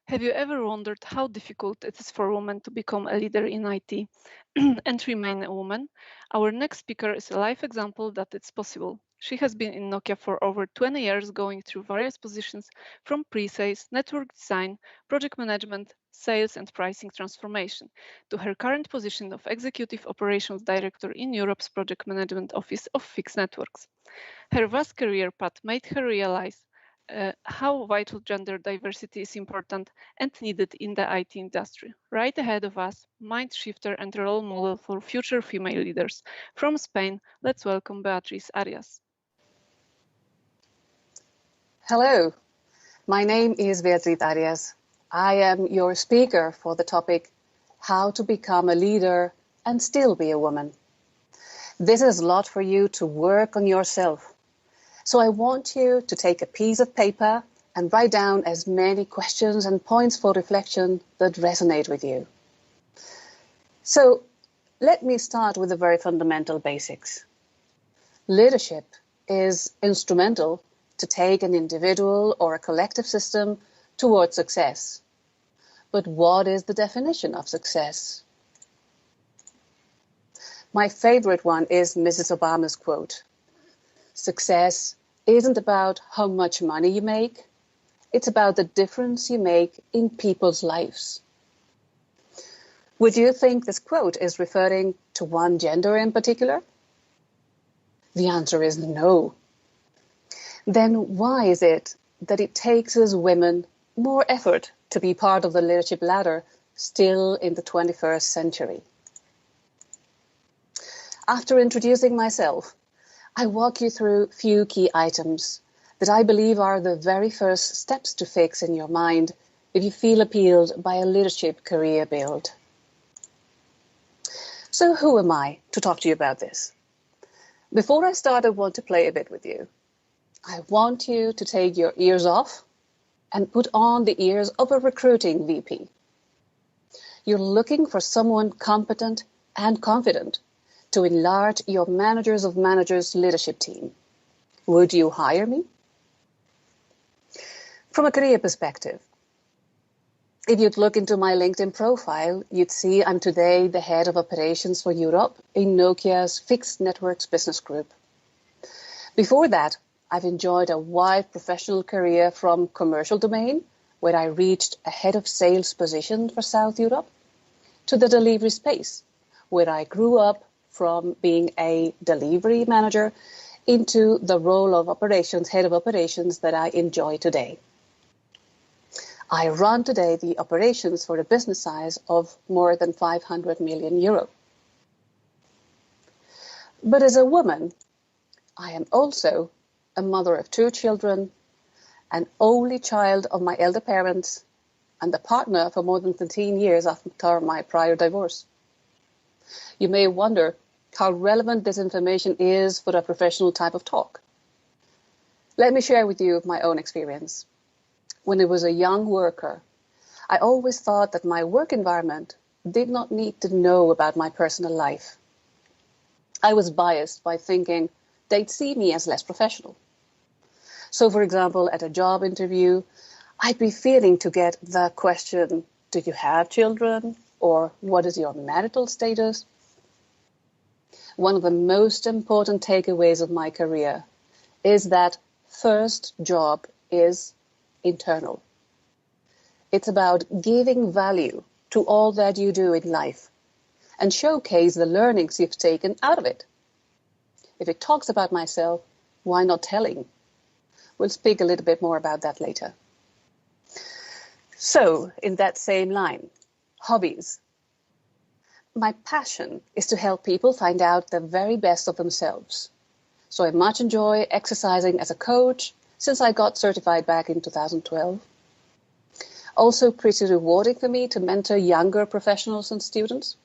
Have you ever wondered how difficult it is for women to become a leader in IT and remain a woman? Our next speaker is a live example that it's possible. She has been in Nokia for over 20 years, going through various positions from pre-sales, network design, project management, sales and pricing transformation, to her current position of Executive Operations Director in Europe's Project Management Office of Fixed Networks. Her vast career path made her realize how vital gender diversity is important and needed in the IT industry. Right ahead of us, mind shifter and role model for future female leaders. From Spain, let's welcome Beatriz Arias. Hello, my name is Beatriz Arias. I am your speaker for the topic, How to Become a Leader and Still Be a Woman. This is a lot for you to work on yourself. So I want you to take a piece of paper and write down as many questions and points for reflection that resonate with you. So let me start with the very fundamental basics. Leadership is instrumental to take an individual or a collective system towards success. But what is the definition of success? My favorite one is Mrs. Obama's quote. Success isn't about how much money you make. It's about the difference you make in people's lives. Would you think this quote is referring to one gender in particular? The answer is no. Then why is it that it takes us women more effort to be part of the leadership ladder still in the 21st century? After introducing myself, I walk you through a few key items that I believe are the very first steps to fix in your mind if you feel appealed by a leadership career build. So who am I to talk to you about this? Before I start, I want to play a bit with you. I want you to take your ears off and put on the ears of a recruiting VP. You're looking for someone competent and confident to enlarge your managers of managers leadership team. Would you hire me? From a career perspective, if you'd look into my LinkedIn profile, you'd see I'm today the head of operations for Europe in Nokia's Fixed Networks business group. Before that, I've enjoyed a wide professional career from commercial domain, where I reached a head of sales position for South Europe, to the delivery space, where I grew up from being a delivery manager into the role of head of operations that I enjoy today. I run today the operations for a business size of more than 500 million euro. But as a woman, I am also a mother of 2 children, an only child of my elder parents, and a partner for more than 13 years after my prior divorce. You may wonder how relevant this information is for a professional type of talk. Let me share with you my own experience. When I was a young worker, I always thought that my work environment did not need to know about my personal life. I was biased by thinking they'd see me as less professional. So, for example, at a job interview, I'd be fearing to get the question, do you have children? Or what is your marital status? One of the most important takeaways of my career is that first job is internal. It's about giving value to all that you do in life and showcase the learnings you've taken out of it. If it talks about myself, why not telling? We'll speak a little bit more about that later. So, in that same line, hobbies. My passion is to help people find out the very best of themselves. So I much enjoy exercising as a coach since I got certified back in 2012. Also pretty rewarding for me to mentor younger professionals and students.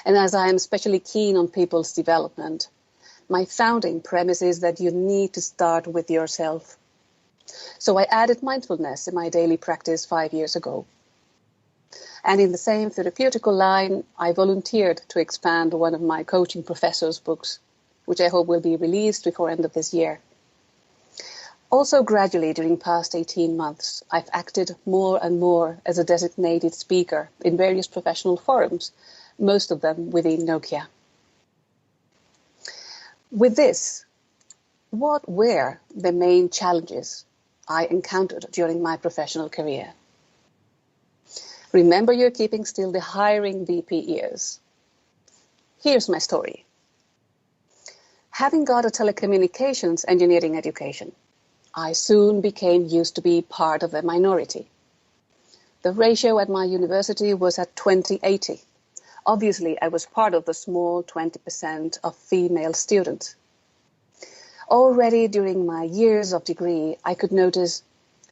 And as I am especially keen on people's development, my founding premise is that you need to start with yourself. So I added mindfulness in my daily practice 5 years ago. And in the same therapeutical line, I volunteered to expand one of my coaching professor's books, which I hope will be released before end of this year. Also, gradually during past 18 months, I've acted more and more as a designated speaker in various professional forums, most of them within Nokia. With this, what were the main challenges I encountered during my professional career? Remember, you're keeping still the hiring VP ears. Here's my story. Having got a telecommunications engineering education, I soon became used to be part of a minority. The ratio at my university was at 20-80. Obviously, I was part of the small 20% of female students. Already during my years of degree, I could notice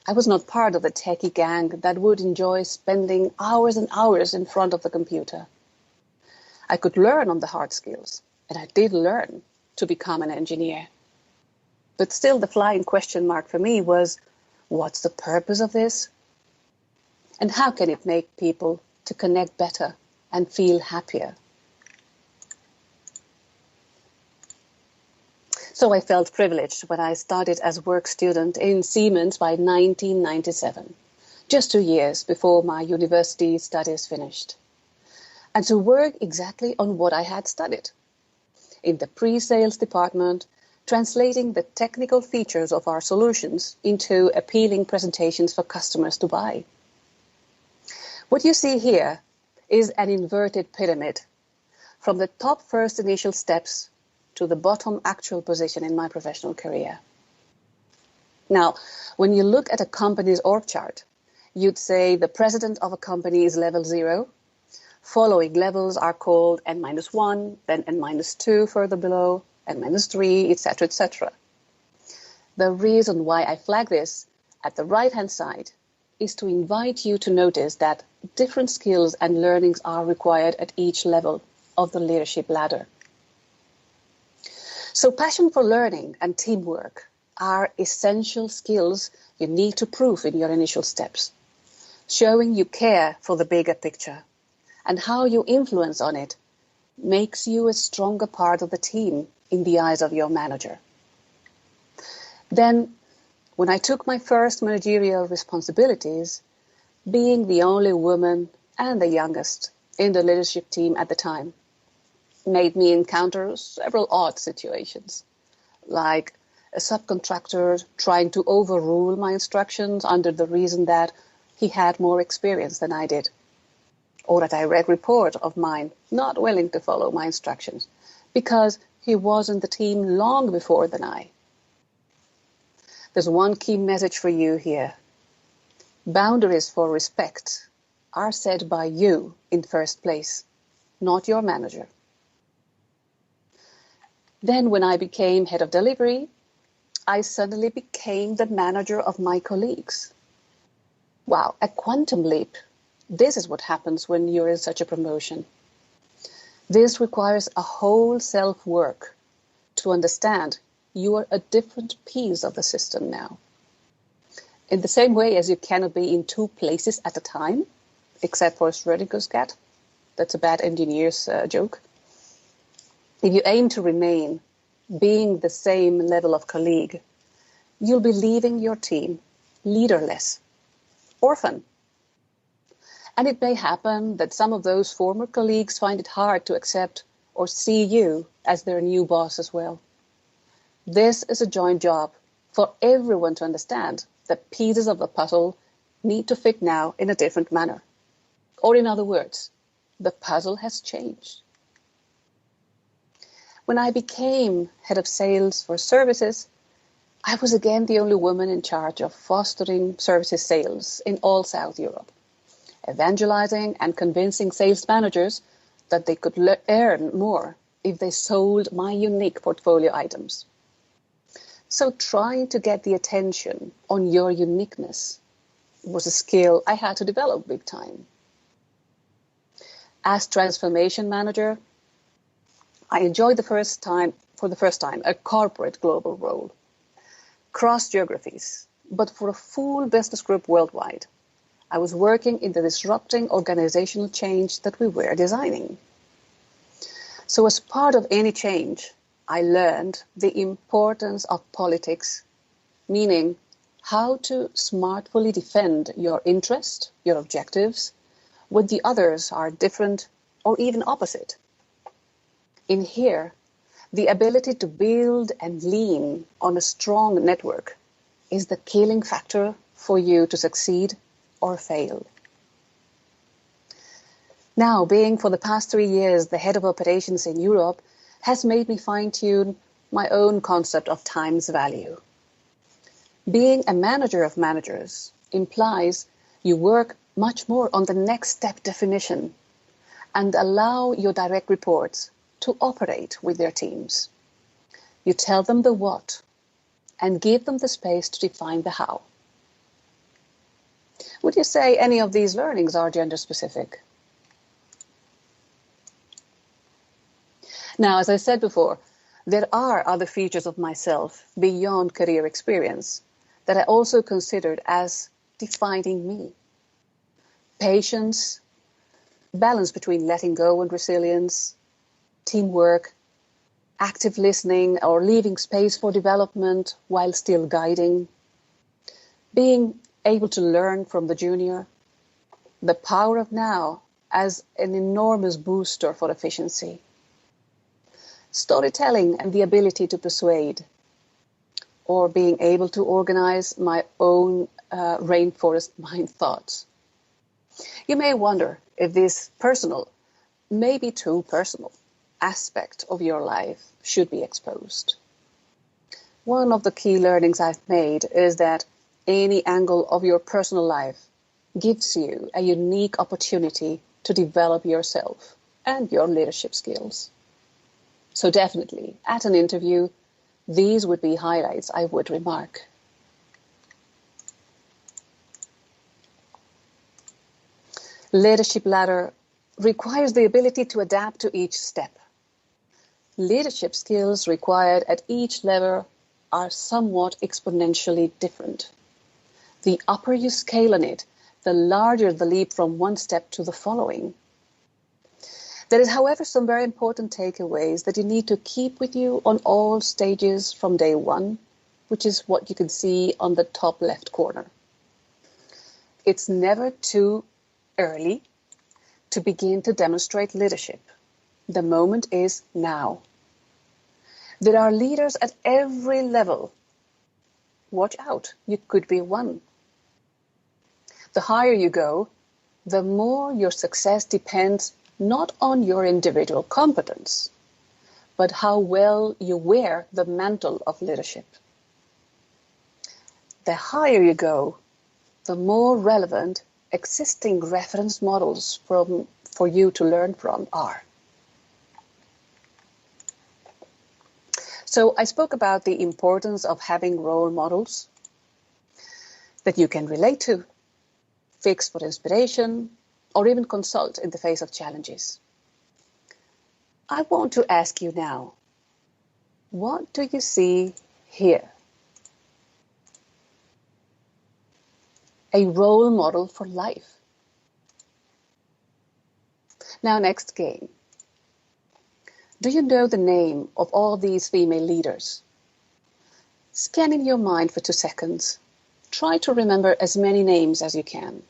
I was not part of the techie gang that would enjoy spending hours and hours in front of the computer. I could learn on the hard skills, and I did learn to become an engineer. But still the flying question mark for me was, what's the purpose of this? And how can it make people to connect better and feel happier? So I felt privileged when I started as a work student in Siemens by 1997, just 2 years before my university studies finished, and to work exactly on what I had studied, in the pre-sales department, translating the technical features of our solutions into appealing presentations for customers to buy. What you see here is an inverted pyramid, from the top first initial steps to the bottom actual position in my professional career. Now, when you look at a company's org chart, you'd say the president of a company is level 0. Following levels are called N-1, then N-2 further below, N-3, etc., etc. The reason why I flag this at the right-hand side is to invite you to notice that different skills and learnings are required at each level of the leadership ladder. So passion for learning and teamwork are essential skills you need to prove in your initial steps, showing you care for the bigger picture, and how you influence on it makes you a stronger part of the team in the eyes of your manager. Then, when I took my first managerial responsibilities, being the only woman and the youngest in the leadership team at the time, made me encounter several odd situations, like a subcontractor trying to overrule my instructions under the reason that he had more experience than I did, or a direct report of mine not willing to follow my instructions because he was in the team long before than I. There's one key message for you here. Boundaries for respect are set by you in first place, not your manager. Then when I became head of delivery, I suddenly became the manager of my colleagues. Wow, a quantum leap. This is what happens when you're in such a promotion. This requires a whole self-work to understand you are a different piece of the system now. In the same way as you cannot be in two places at a time, except for Schrödinger's cat. That's a bad engineer's joke. If you aim to remain being the same level of colleague, you'll be leaving your team leaderless, orphan. And it may happen that some of those former colleagues find it hard to accept or see you as their new boss as well. This is a joint job for everyone to understand that pieces of the puzzle need to fit now in a different manner. Or in other words, the puzzle has changed. When I became head of sales for services, I was again the only woman in charge of fostering services sales in all South Europe, evangelizing and convincing sales managers that they could earn more if they sold my unique portfolio items. So trying to get the attention on your uniqueness was a skill I had to develop big time. As transformation manager, I enjoyed for the first time, a corporate global role, cross geographies, but for a full business group worldwide. I was working in the disrupting organizational change that we were designing. So as part of any change, I learned the importance of politics meaning how to smartly defend your interest, your objectives, when the others are different or even opposite. In here, the ability to build and lean on a strong network is the killing factor for you to succeed or fail. Now, being for the past 3 years the head of operations in Europe has made me fine-tune my own concept of time's value. Being a manager of managers implies you work much more on the next step definition and allow your direct reports to operate with their teams. You tell them the what and give them the space to define the how. Would you say any of these learnings are gender specific? Now, as I said before, there are other features of myself beyond career experience that I also considered as defining me. Patience, balance between letting go and resilience, teamwork, active listening or leaving space for development while still guiding, being able to learn from the junior, the power of now as an enormous booster for efficiency, storytelling and the ability to persuade, or being able to organize my own rainforest mind thoughts. You may wonder if this personal, maybe too personal, aspect of your life should be exposed. One of the key learnings I've made is that any angle of your personal life gives you a unique opportunity to develop yourself and your leadership skills. So definitely, at an interview, these would be highlights I would remark. Leadership ladder requires the ability to adapt to each step. Leadership skills required at each level are somewhat exponentially different. The upper you scale on it, the larger the leap from one step to the following. There is, however, some very important takeaways that you need to keep with you on all stages from day one, which is what you can see on the top left corner. It's never too early to begin to demonstrate leadership. The moment is now. There are leaders at every level. Watch out, you could be one. The higher you go, the more your success depends not on your individual competence, but how well you wear the mantle of leadership. The higher you go, the more relevant existing reference models for you to learn from are. So I spoke about the importance of having role models that you can relate to, fix for inspiration, or even consult in the face of challenges. I want to ask you now, what do you see here? A role model for life. Now, next game. Do you know the name of all these female leaders? Scan in your mind for 2 seconds. Try to remember as many names as you can.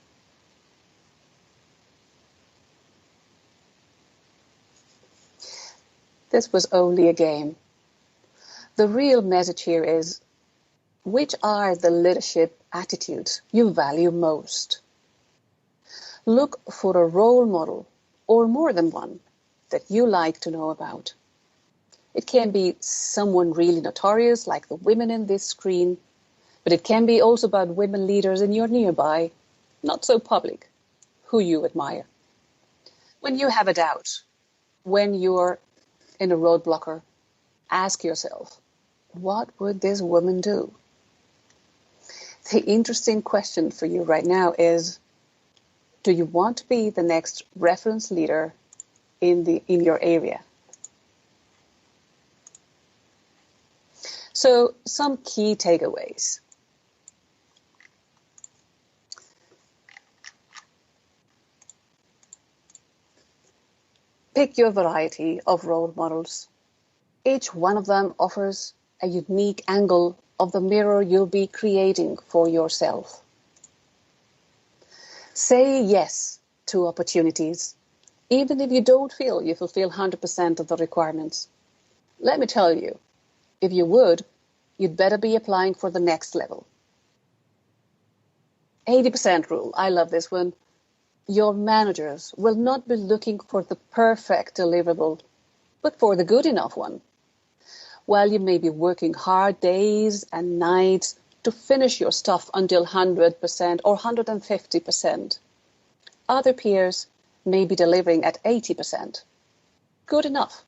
This was only a game. The real message here is, which are the leadership attitudes you value most? Look for a role model, or more than one, that you like to know about. It can be someone really notorious, like the women in this screen, but it can be also about women leaders in your nearby, not so public, who you admire. When you have a doubt, when you're in a roadblocker, ask yourself, what would this woman do? The interesting question for you right now is, do you want to be the next reference leader in your area? So, some key takeaways. Pick your variety of role models. Each one of them offers a unique angle of the mirror you'll be creating for yourself. Say yes to opportunities, even if you don't feel you fulfill 100% of the requirements. Let me tell you, if you would, you'd better be applying for the next level. 80% rule, I love this one. Your managers will not be looking for the perfect deliverable, but for the good enough one. While you may be working hard days and nights to finish your stuff until 100% or 150%, other peers may be delivering at 80%. Good enough.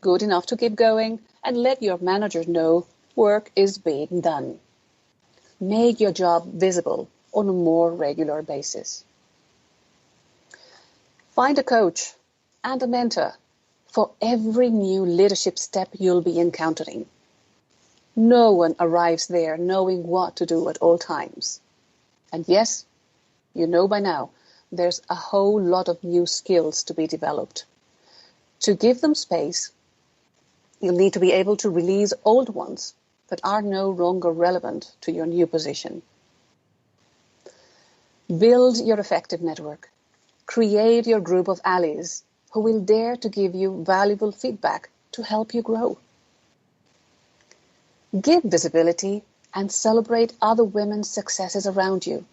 Good enough to keep going and let your manager know work is being done. Make your job visible on a more regular basis. Find a coach and a mentor for every new leadership step you'll be encountering. No one arrives there knowing what to do at all times. And yes, you know by now, there's a whole lot of new skills to be developed. To give them space, you'll need to be able to release old ones that are no longer relevant to your new position. Build your effective network. Create your group of allies who will dare to give you valuable feedback to help you grow. Give visibility and celebrate other women's successes around you.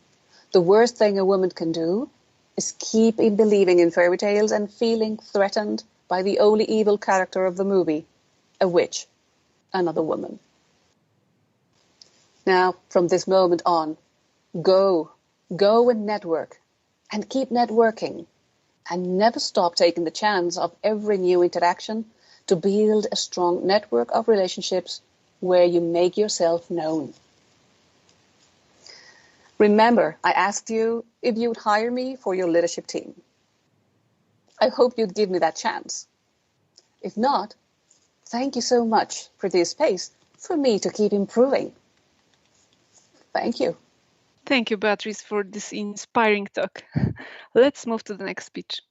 The worst thing a woman can do is keep believing in fairy tales and feeling threatened by the only evil character of the movie, a witch, another woman. Now, from this moment on, go and network, and keep networking, and never stop taking the chance of every new interaction to build a strong network of relationships where you make yourself known. Remember, I asked you if you'd hire me for your leadership team. I hope you'd give me that chance. If not, thank you so much for this space for me to keep improving. Thank you. Thank you, Beatriz, for this inspiring talk. Let's move to the next speech.